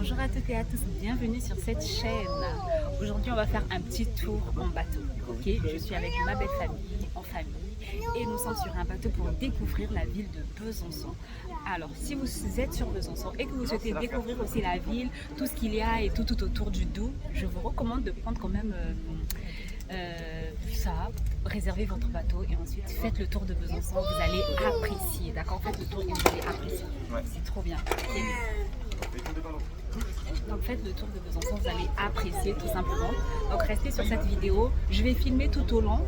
Bonjour à toutes et à tous, bienvenue sur cette chaîne. Aujourd'hui on va faire un petit tour en bateau. Ok, je suis avec ma belle famille, en famille, et nous sommes sur un bateau pour découvrir la ville de Besançon. Alors si vous êtes sur Besançon et que vous souhaitez découvrir aussi la ville, tout ce qu'il y a et tout autour du Doubs, je vous recommande de prendre quand même ça, réservez votre bateau et ensuite faites le tour de Besançon, vous allez apprécier, d'accord? Faites le tour et vous allez apprécier, c'est trop bien. Donc faites le tour de Besançon, vous allez apprécier tout simplement. Donc restez sur cette vidéo, je vais filmer tout au long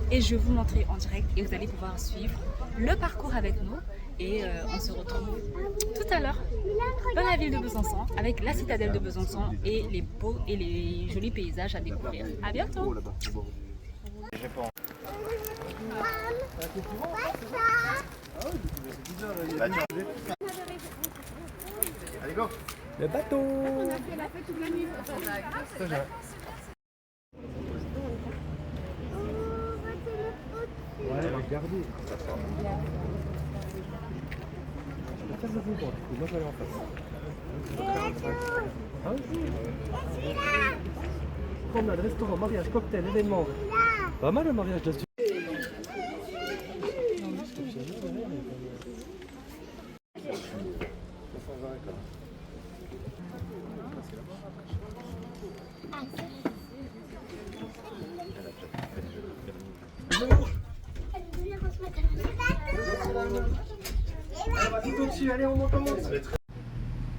et je vais vous montrer en direct et vous allez pouvoir suivre le parcours avec nous et on se retrouve tout à l'heure dans la ville de Besançon avec la citadelle de Besançon et les beaux et les jolis paysages à découvrir. À bientôt. Allez, go! Le bateau! On a fait la fête toute la nuit. Ouais, regardez. La face de vous, moi je vais aller en face. Hein? Promenade, restaurant, mariage, cocktail, événement. Pas mal le mariage de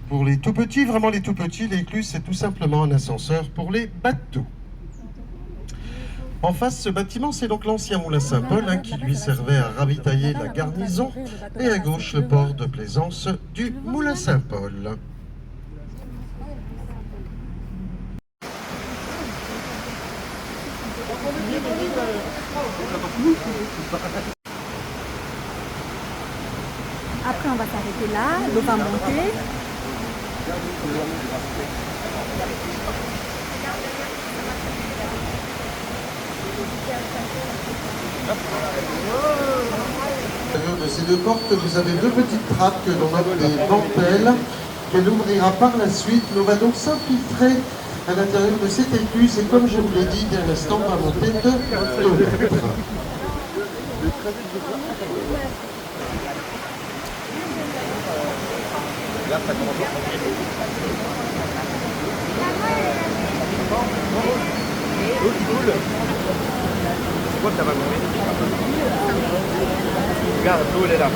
Pour les tout petits, vraiment les tout petits, l'écluse c'est tout simplement un ascenseur pour les bateaux. En face, ce bâtiment, c'est donc l'ancien moulin Saint-Paul qui lui servait à ravitailler la garnison, et à gauche, le port de plaisance du moulin Saint-Paul. Après, on va s'arrêter là, l'eau va monter. À l'intérieur de ces deux portes, vous avez deux petites trappes que l'on nomme des dentelles, qu'elle ouvrira par la suite. Nous va donc s'infiltrer à l'intérieur de cette écluse, et comme je vous l'ai dit il y a un instant, on va monter de 2 mètres. Là, ça commence à l'eau qui coule. C'est quoi que ça va couler? Regarde, l'eau elle est là.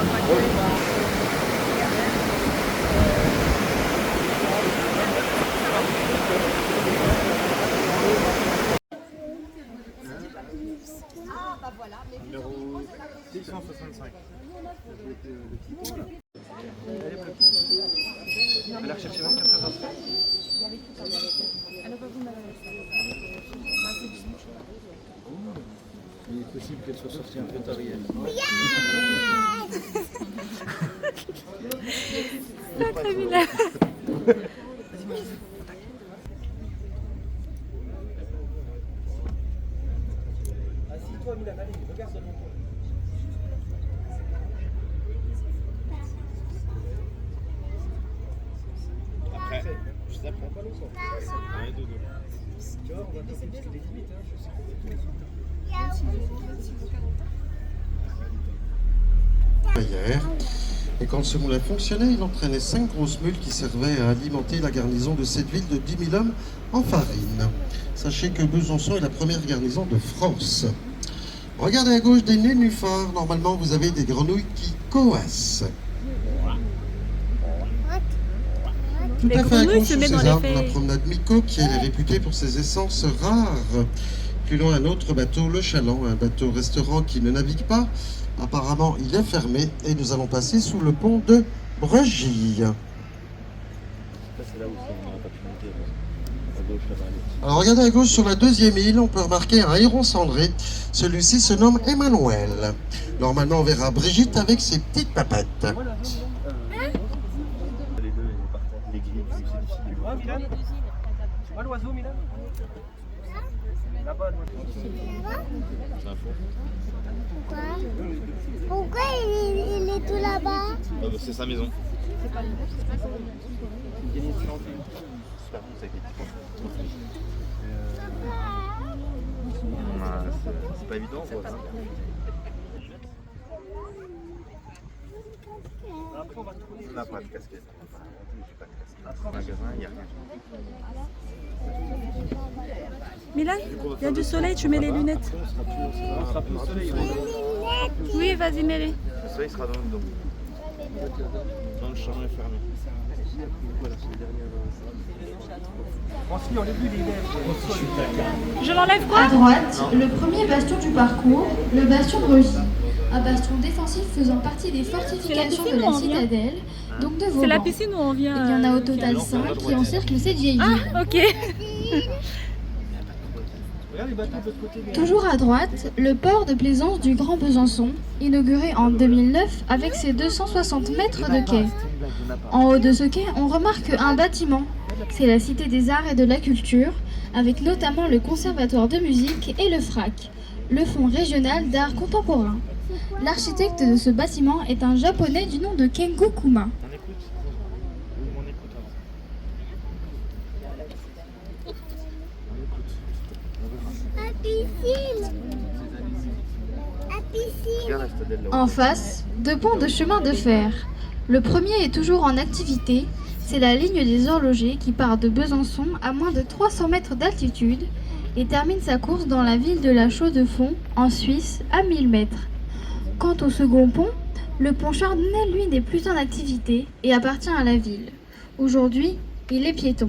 Numéro 665. Elle va la rechercher 24 heures après. Il est possible qu'elle soit sortie un peu tard hier. Sacré vilain. Assis-toi, Milan, allez, regarde devant toi. Après, je sais pas longtemps. Ouais, dodo. Tu vois, on va passer jusqu'à les limites, hein, je sais Hier. Et quand ce moulin fonctionnait, il entraînait 5 grosses mules qui servaient à alimenter la garnison de cette ville de 10 000 hommes en farine. Sachez que Besançon est la première garnison de France. Regardez à gauche des nénuphars. Normalement, vous avez des grenouilles qui coassent. Tout à fait à gauche de ces arbres, la promenade Mico, qui est réputée pour ses essences rares. Plus loin, un autre bateau, le Chaland, un bateau-restaurant qui ne navigue pas. Apparemment, il est fermé et nous allons passer sous le pont de Bregy. Alors regardez à gauche sur la deuxième île, on peut remarquer un héron cendré. Celui-ci se nomme Emmanuel. Normalement, on verra Brigitte avec ses petites papettes. Milan? Tu vois l'oiseau, Milan? Là-bas, c'est un fond. Pourquoi il est tout là-bas? C'est sa maison. Super bon, c'est avec les petits pois. C'est pas évident, quoi. On n'a pas de casquette. J'ai pas de casquette. Au magasin, il n'y a rien. Milan, il y a du soleil, tu mets les lunettes. On sera plus au soleil. Oui, vas-y, mets-les. Le soleil sera dans le dos. Dans le champ fermé. Je l'enlève À quoi? droite, le premier bastion du parcours, le bastion de Rugy. Un bastion défensif faisant partie des fortifications piscine de ou la on vient citadelle, donc de C'est la Vauban. piscine où on vient. Il y en a au total 5 qui encerclent cette vieille ville. Ah, ok. Regarde les bateaux de l'autre côté. Toujours à droite, le port de plaisance du Grand Besançon, inauguré en 2009 avec ses 260 mètres de quai. En haut de ce quai, on remarque un bâtiment. C'est la Cité des Arts et de la Culture, avec notamment le Conservatoire de musique et le FRAC, le Fonds régional d'art contemporain. L'architecte de ce bâtiment est un japonais du nom de Kengo Kuma. On écoute. On écoute. Regarde la citadelle là-haut. En face, deux ponts de chemin de fer. Le premier est toujours en activité. C'est la ligne des horlogers qui part de Besançon à moins de 300 mètres d'altitude et termine sa course dans la ville de la Chaux-de-Fonds, en Suisse, à 1000 mètres. Quant au second pont, le pont Chardonnay, lui, n'est plus en activité et appartient à la ville. Aujourd'hui, il est piéton.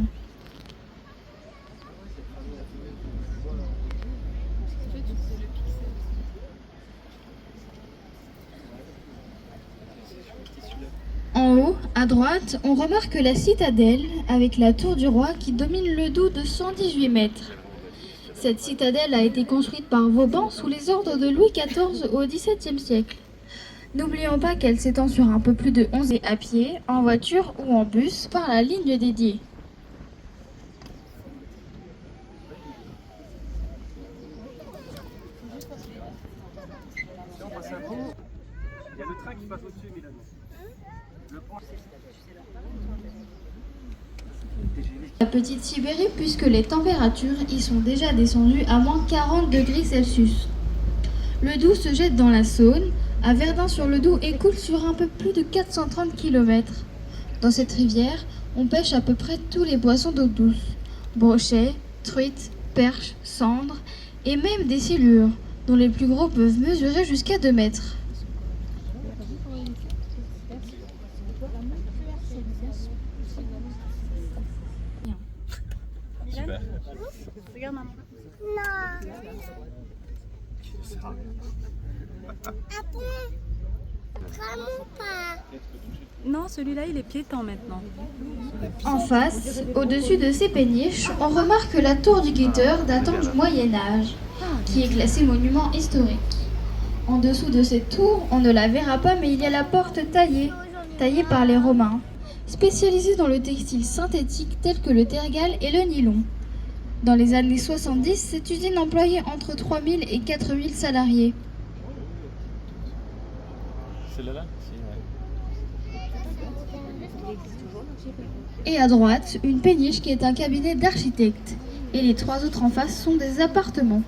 En haut, à droite, on remarque la citadelle avec la tour du roi qui domine le Doubs de 118 mètres. Cette citadelle a été construite par Vauban sous les ordres de Louis XIV au XVIIe siècle. N'oublions pas qu'elle s'étend sur un peu plus de 11 et à pied, en voiture ou en bus par la ligne dédiée. Il y a le train qui passe au-dessus, Milano. Le pont. La petite Sibérie puisque les températures y sont déjà descendues à moins 40 degrés Celsius. Le Doubs se jette dans la Saône, à Verdun-sur-le-Doubs et coule sur un peu plus de 430 km. Dans cette rivière, on pêche à peu près tous les poissons d'eau douce. Brochets, truites, perches, cendres et même des silures, dont les plus gros peuvent mesurer jusqu'à 2 mètres. Super. Regarde, maman. Non, celui-là, il est piéton maintenant. En face, au-dessus de ces péniches, on remarque la tour du guetteur datant du Moyen-Âge, qui est classée monument historique. En dessous de cette tour, on ne la verra pas, mais il y a la porte taillée par les Romains, spécialisée dans le textile synthétique tel que le tergal et le nylon. Dans les années 70, cette usine employait entre 3000 et 4000 salariés. C'est là Et à droite, une péniche qui est un cabinet d'architectes. Et les 3 autres en face sont des appartements.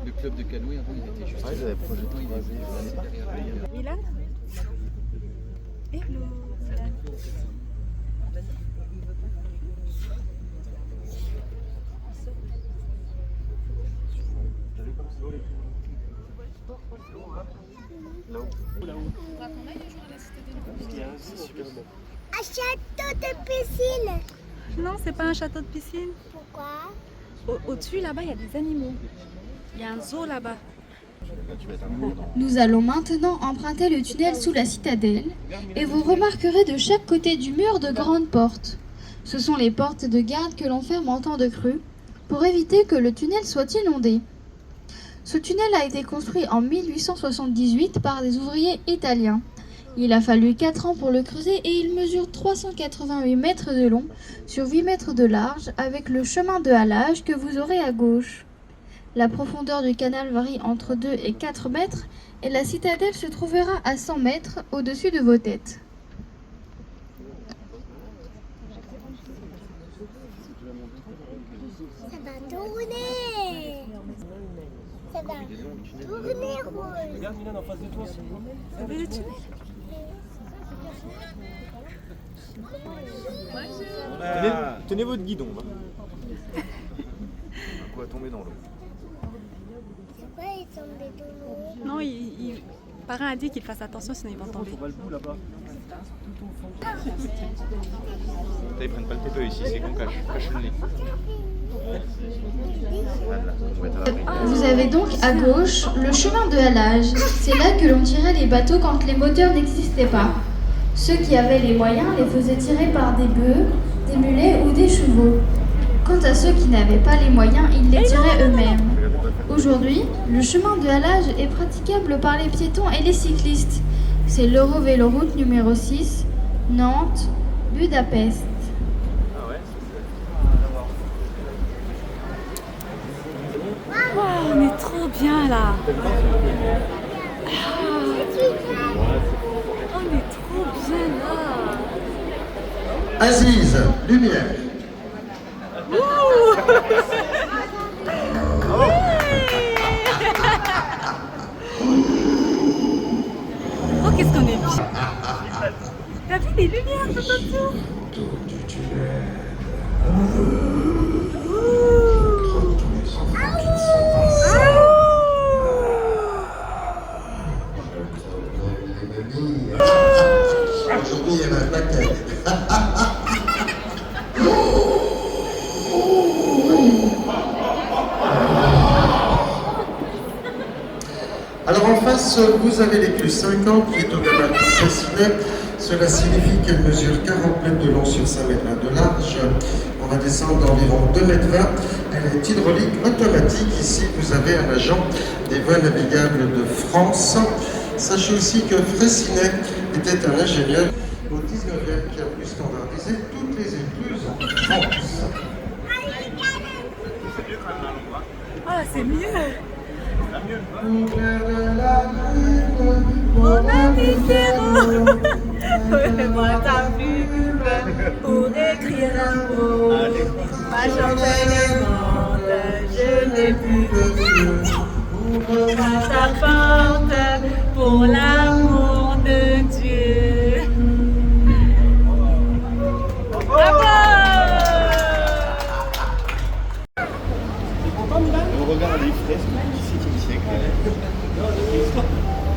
Le club de canoë, avant, il était juste. Ouais, ils avaient projeté Milan? Hello. Un château de piscine. Non, c'est pas un château de piscine. Pourquoi? Au-dessus, là-bas, il y a des animaux. Il y a un zoo là-bas. Nous allons maintenant emprunter le tunnel sous la citadelle et vous remarquerez de chaque côté du mur de grandes portes. Ce sont les portes de garde que l'on ferme en temps de crue pour éviter que le tunnel soit inondé. Ce tunnel a été construit en 1878 par des ouvriers italiens. Il a fallu 4 ans pour le creuser et il mesure 388 mètres de long sur 8 mètres de large avec le chemin de halage que vous aurez à gauche. La profondeur du canal varie entre 2 et 4 mètres et la citadelle se trouvera à 100 mètres au-dessus de vos têtes. Ça va tourner. Ça va tourner, Rose. Regarde Milan en face de toi. Tenez votre guidon. Là. Quoi tomber dans l'eau. Pourquoi ils tombent de l'eau? Non, le parrain a dit qu'il fasse attention sinon ils vont tomber. On va le bout là-bas. Ils prennent pas le TPE ici, c'est qu'on cache le nez. Vous avez donc à gauche le chemin de halage. C'est là que l'on tirait les bateaux quand les moteurs n'existaient pas. Ceux qui avaient les moyens les faisaient tirer par des bœufs, des mulets ou des chevaux. Quant à ceux qui n'avaient pas les moyens, ils les tiraient eux-mêmes. Aujourd'hui, le chemin de halage est praticable par les piétons et les cyclistes. C'est l'Eurovéloroute numéro 6, Nantes, Budapest. Wow, on est trop bien là. On est trop bien là. Aziz, lumière. Oh, qu'est-ce qu'on est bien. T'as vu les lumières tout autour? Aujourd'hui, il y a un paquet. Alors en face, vous avez l'écluse 50 qui est au gabarit Fraissinet. Cela signifie qu'elle mesure 40 mètres de long sur 5 mètres de large. On va descendre d'environ 2 mètres 20. Elle est hydraulique automatique. Ici, vous avez un agent des voies navigables de France. Sachez aussi que Fraissinet était un ingénieur au 19e qui a pu standardiser toutes les écluses en France. Ah, c'est mieux. Mon ami Ferrand, moi ta plume pour écrire un mot. Ma chandelle est morte, je n'ai plus de feu. Ouvre-moi ta porte pour l'amour de Dieu. Bravo! On regarde les fresques du XVIIe siècle.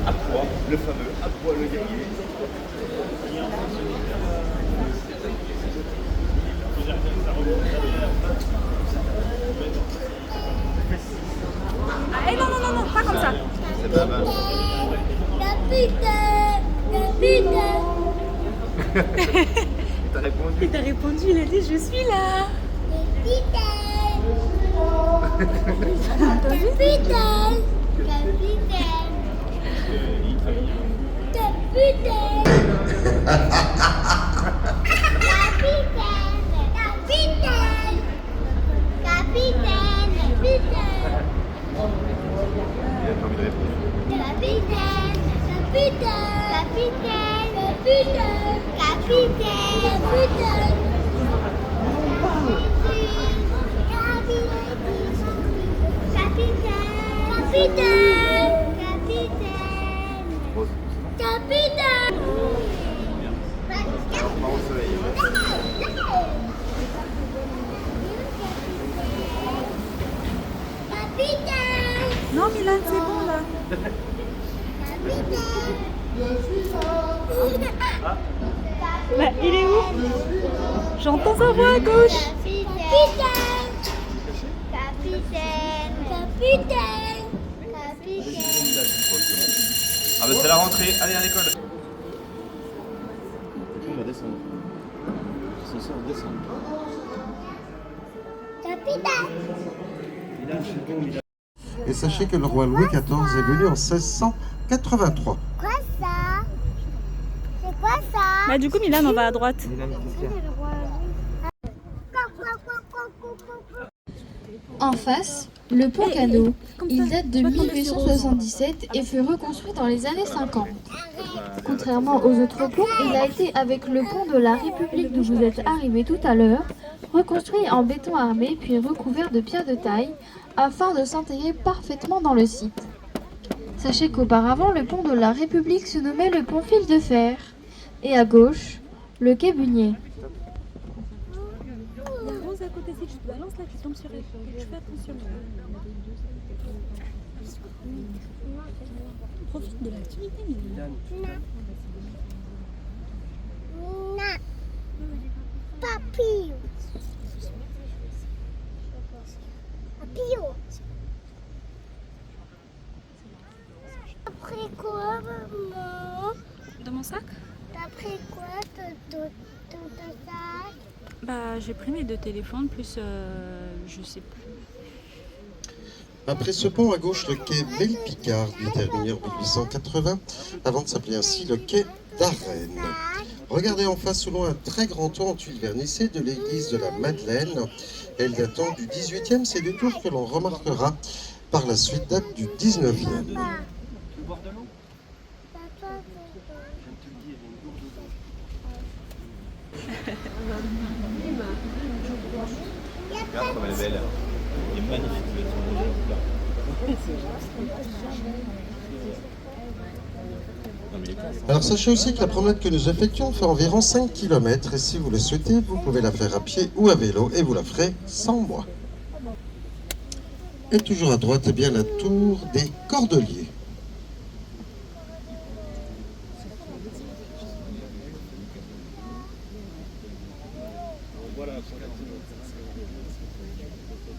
Aproie, le fameux Aproie le guerrier. Ah, non, non, non, non, pas comme ça. C'est pas mal. T'as répondu. Il t'a répondu, il a dit je suis là. Il a pas envie de répondre. Alors, on va au soleil. Non, Milan, c'est bon là. Bah, il est où? J'entends sa voix à gauche. Ah bah c'est la rentrée, allez à l'école. On va descendre. C'est ça, on descend. Et sachez que le roi Louis XIV est venu en 1683. Quoi ça? C'est quoi ça? Bah, du coup, Milan, on va à droite. En face, Le pont Canot, comme il ça, date de tu vas tomber sur 1877 et fut reconstruit dans les années 50. Contrairement aux autres ponts, il a été, avec le pont de la République d'où vous êtes arrivé tout à l'heure, reconstruit en béton armé puis recouvert de pierres de taille afin de s'intégrer parfaitement dans le site. Sachez qu'auparavant, le pont de la République se nommait le pont Fil de Fer et à gauche, le quai Bugnier. Il y a Rose à côté, si tu te balances là, tu tombes sur elle. Tu fais attention. Profite de l'activité, Mylène. Na. Papillon. Papillon. Après quoi, maman? Dans mon sac? Après quoi, ton sac? Bah, j'ai pris mes 2 téléphones, plus je sais plus. Après ce pont, à gauche, le quai Belle-Picard, terminé en 1880, avant de s'appeler ainsi le quai d'Arène. Regardez en face, sous loin, un très grand toit en tuiles vernissées de l'église de la Madeleine. Elle datant du 18e, c'est des tours que l'on remarquera par la suite date du 19e. Regarde comme elle est belle. Elle est magnifique. Non, mais il est classe. Alors sachez aussi que la promenade que nous effectuons fait environ 5 km et si vous le souhaitez, vous pouvez la faire à pied ou à vélo et vous la ferez sans moi. Et toujours à droite, eh bien la tour des Cordeliers. Voilà.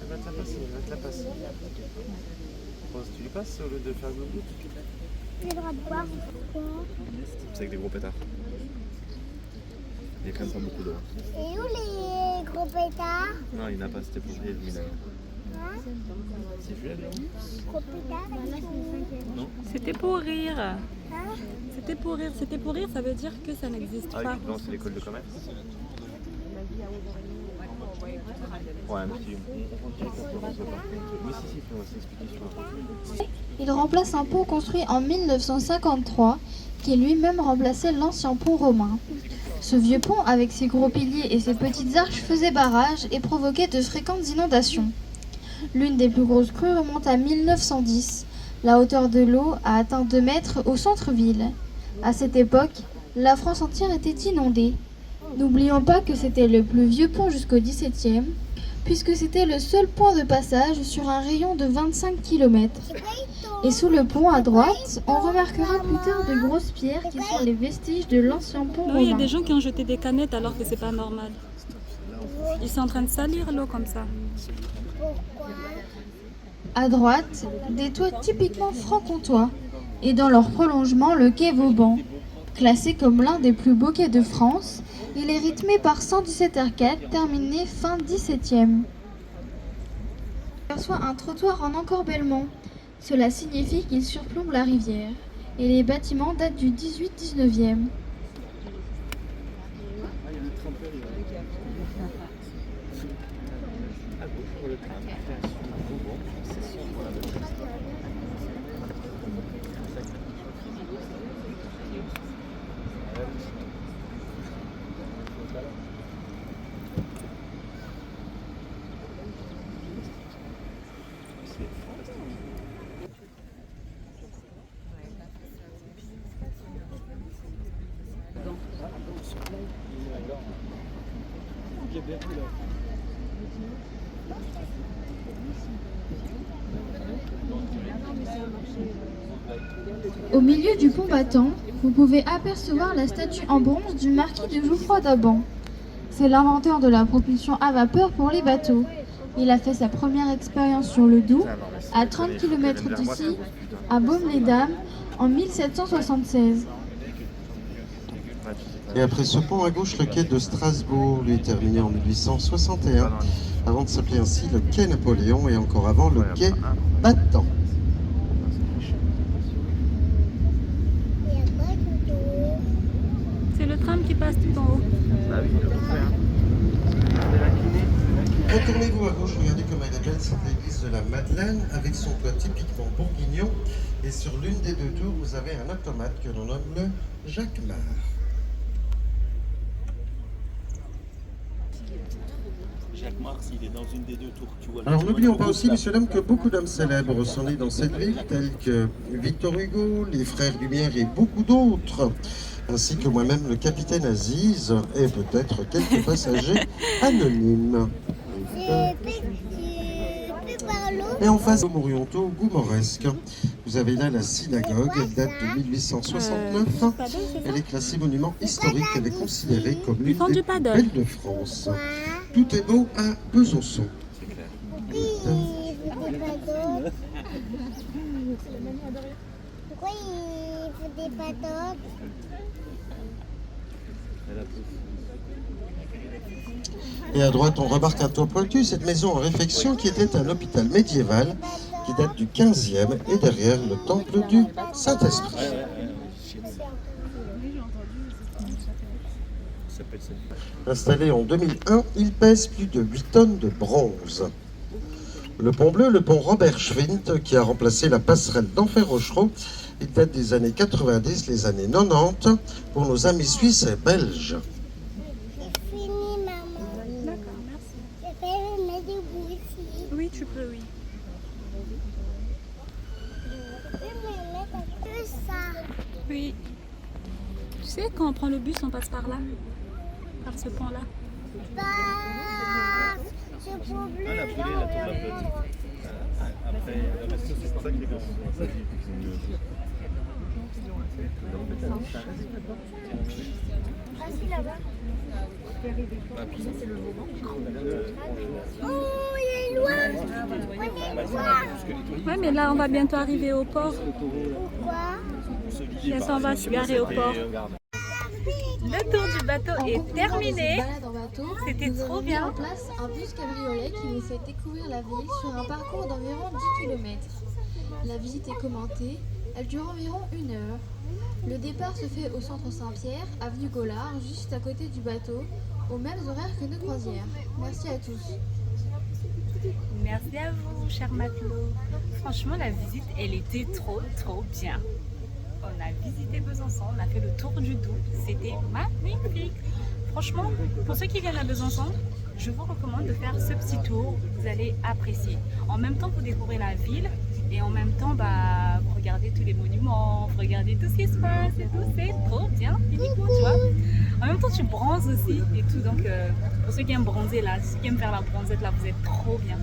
Elle va te la passer, elle va te la passer. Rose, tu lui passes au lieu de faire le bout? J'ai le droit de boire pourquoi? C'est avec des gros pétards. Il n'y a quand même pas beaucoup d'eau. Et où les gros pétards? Non, il n'y en a pas, c'était pour rire, Milan. Hein? C'est vu, là? Gros pétards, ils sont... Non. C'était pour rire. Hein? C'était pour rire. C'était pour rire, ça veut dire que ça n'existe Ah, pas. non, c'est l'école de commerce. Ouais, un petit. Oui, si, on va s'expliquer sur Il remplace un pont construit en 1953 qui lui-même remplaçait l'ancien pont romain. Ce vieux pont, avec ses gros piliers et ses petites arches, faisait barrage et provoquait de fréquentes inondations. L'une des plus grosses crues remonte à 1910. La hauteur de l'eau a atteint 2 mètres au centre-ville. À cette époque, la France entière était inondée. N'oublions pas que c'était le plus vieux pont jusqu'au XVIIe, puisque c'était le seul point de passage sur un rayon de 25 km. Et sous le pont à droite, on remarquera plus tard de grosses pierres qui sont les vestiges de l'ancien pont Non, il y a romain. des gens qui ont jeté des canettes alors que c'est pas normal. Ils sont en train de salir l'eau comme ça. À droite, des toits typiquement franc-comtois, et dans leur prolongement, le quai Vauban. Classé comme l'un des plus beaux quais de France, il est rythmé par 117 arcades terminées fin 17e. On aperçoit un trottoir en encorbellement. Cela signifie qu'il surplombe la rivière. Et les bâtiments datent du 18-19e. Au milieu du pont battant, vous pouvez apercevoir la statue en bronze du marquis de Jouffroy d'Aban. C'est l'inventeur de la propulsion à vapeur pour les bateaux. Il a fait sa première expérience sur le Doubs, à 30 km d'ici, à Baume-les-Dames, en 1776. Et après ce pont à gauche, le quai de Strasbourg, lui est terminé en 1861, avant de s'appeler ainsi le quai Napoléon et encore avant le quai Battant. C'est le tram qui passe tout en haut. Retournez-vous à gauche, regardez comme elle est chapelle, c'est l'église de la Madeleine, avec son toit typiquement bourguignon. Et sur l'une des deux tours, vous avez un automate que l'on nomme le Jacquemart. Jacquemart, s'il est dans une des deux tours, tu vois. Alors n'oublions pas aussi, messieurs dames, que beaucoup d'hommes célèbres sont nés dans cette ville, tels que Victor Hugo, les frères Lumière et beaucoup d'autres, ainsi que moi-même, le capitaine Aziz, et peut-être quelques passagers anonymes. Et en face, Morionto, Goumoresque. Vous avez là la synagogue, elle date de 1869. Elle est classée monument historique, elle est considérée comme l'une des plus belles de France. Tout est beau à Besançon. Oui, il faut des paddocks. Pourquoi il faut des paddocks? Et à droite, on remarque un toit pointu, cette maison en réfection qui était un hôpital médiéval qui date du 15e et derrière le temple du Saint-Esprit. Installé en 2001, il pèse plus de 8 tonnes de bronze. Le pont bleu, le pont Robert Schwint, qui a remplacé la passerelle d'Enfer-Rochereau, il date des années 90, les années 90, pour nos amis suisses et belges. C'est fini, maman. D'accord, merci. Je vais me mettre debout ici. Oui, tu peux, oui. Je vais me mettre un peu ça. Oui. Tu sais, quand on prend le bus, on passe par là. Par ce pont-là. Ce pont bleu, Ah, la poulet, la tour la flotte. Après, c'est pour ça que les gars sont ça dit qu'ils sont mieux. Ah, si, là-bas. Oh, il est loin. On est loin. Ouais, mais là, on va bientôt arriver au port. Pourquoi? Bientôt, on va se garer au port. Le tour du bateau est terminé. C'était trop Mis bien. en place un bus cabriolet qui nous fait découvrir la ville sur un parcours d'environ 10 km. La visite est commentée, elle dure environ 1 heure. Le départ se fait au centre Saint-Pierre, avenue Gaulard, juste à côté du bateau, aux mêmes horaires que nos croisières. Merci à tous. Merci à vous, chers matelots. Franchement, la visite, elle était trop bien. On a visité Besançon, on a fait le tour du Doubs. C'était magnifique. Franchement, pour ceux qui viennent à Besançon, je vous recommande de faire ce petit tour. Vous allez apprécier. En même temps, vous découvrez la ville et en même temps, vous regardez tous les monuments, vous regardez tout ce qui se passe et tout. C'est trop bien, uniquement, tu vois. En même temps, tu bronzes aussi et tout. Donc, pour ceux qui aiment bronzer là, ceux qui aiment faire la bronzette là, vous êtes trop bien.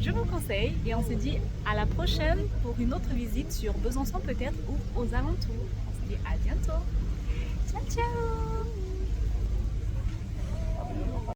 Je vous conseille et on se dit à la prochaine pour une autre visite sur Besançon peut-être ou aux alentours. On se dit à bientôt. Ciao, ciao!